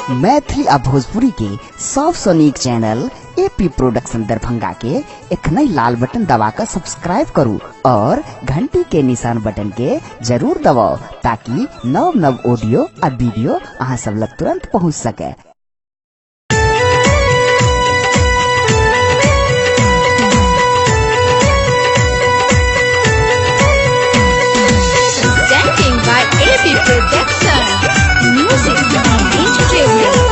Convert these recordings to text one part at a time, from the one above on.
मैथिली आ भोजपुरी के सबसे नीक चैनल एपी प्रोडक्शन दरभंगा के एखने लाल बटन दबाकर सब्सक्राइब करू और घंटी के निशान बटन के जरूर दबाओ ताकि नव नव ऑडियो आ वीडियो अहाँ सब लग तुरंत पहुँच सके। AP Production Music Entertainment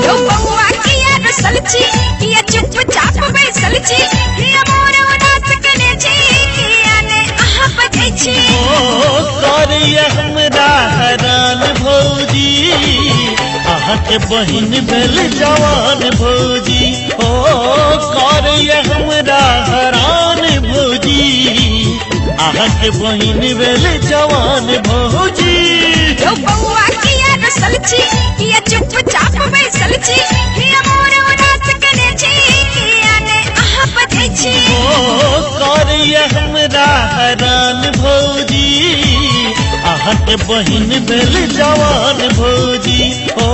Yo bangwa kiya rasalchi kiya chupchap baisalchi kiya more udat kane ane aha bajaichi ओ करिया हमरा हरान भौजी अहाँ के बहिन भेल जवान भौजी ओ करिया हमरा हरान भौजी अहाँ के बहिन भेल जवान भौजी Yo bangwa kiya rasalchi kiya chupchap baisalchi kiya more udat kane ane aha bajaichi ओ करिया हमरा हरान भौजी अहाँ के बहिन भेल जवान भौजी ओ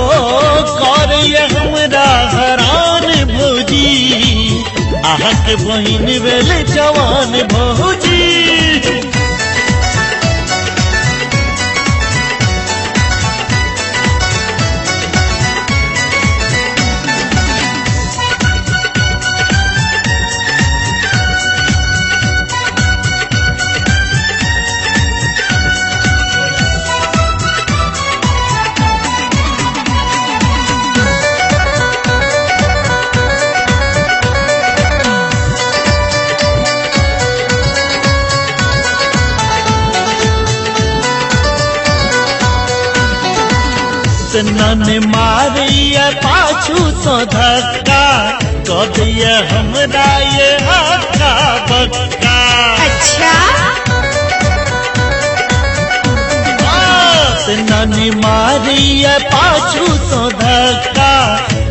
करिया हमरा हरान भौजी अहाँ के बहिन भेल जवान भौजी। नन मारिया पाछू तो धक्का कदिया हमरा ये हक्का बक्का अच्छा नन मारिया पाछू तो धक्का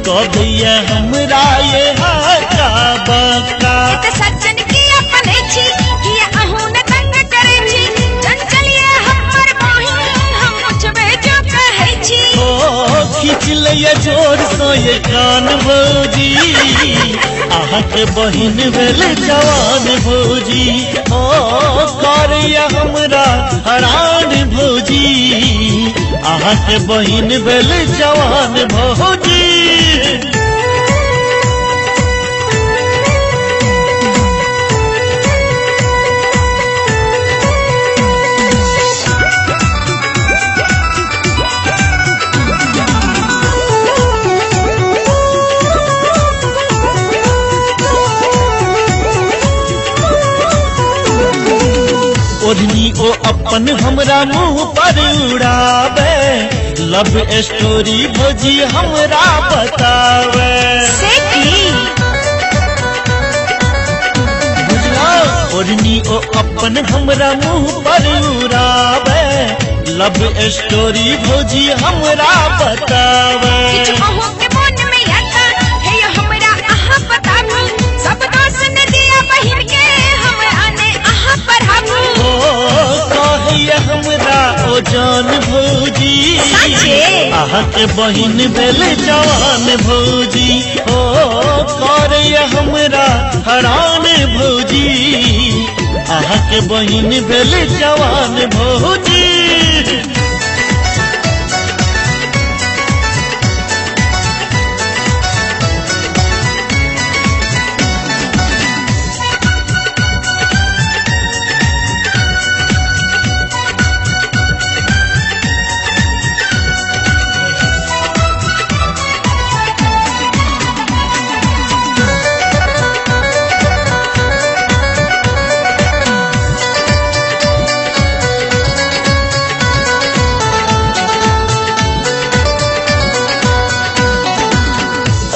कदिया हमरा ये हक्का बक्का त सज्जन की अपने छी कि अहू न तंग करे छी चंचलिए हमर बहिन हम मुझबे जो कहै छी ओ खींच लिया जोर सो ये कान भौजी अहाँ के बहिन भेल जवान भौजी ओ करिया हमरा हरान भौजी अहाँ के बहिन भेल जवान भौजी। ओढ़नी ओ अपन हमरा मुँह पर उड़ावे लव स्टोरी भौजी हमरा बतावे से की बुझलो ओढ़नी ओ अपन हमरा मुँह पर उड़ावे लव स्टोरी भौजी हमरा बतावे किछ अहू के मन में आता हे यो हमरा अहाँ बताबू सब दोस्त ने दिया बहिन के हम आने अहाँ पढ़ाबू कहिया हमरा ओ जान भौजी अहाँ के बहिन भेल जवान भौजी ओ करिया हमरा हरान भौजी अहाँ के बहिन भेल जवान भौजी।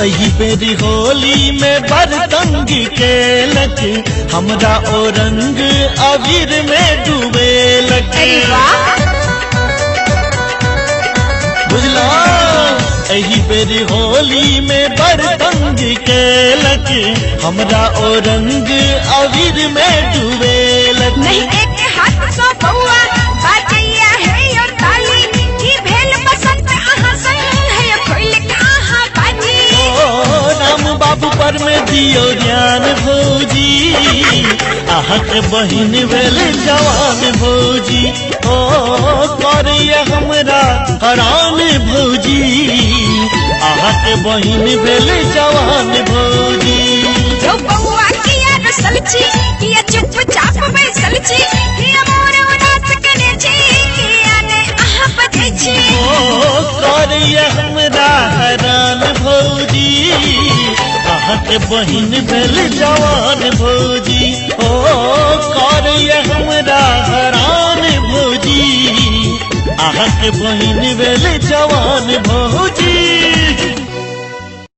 एही बेरी होली में बरतंगी केलक हमरा ओ रंग अबीर में डूबेलक अरे वाह बुझलो एही बेरी होली में बरतंग केलक हमरा ओ रंग अबीर में डूबेलक। नहीं आहक बहिन भेल जवान भौजी ओ करिए हमरा हरान भौजी आहक बहिन भेल जवान भौजी जो बउआ किया रसल छी किया चुपचाप बैसल छी हिया मोर उदास कने छी किया ने आहा बजै छी ओ करिए हमरा हरान भौजी आहक बहिन भेल जवान भौजी ओ करिए हमरा हरान भौजी आहक बहिन भेल जवान भौजी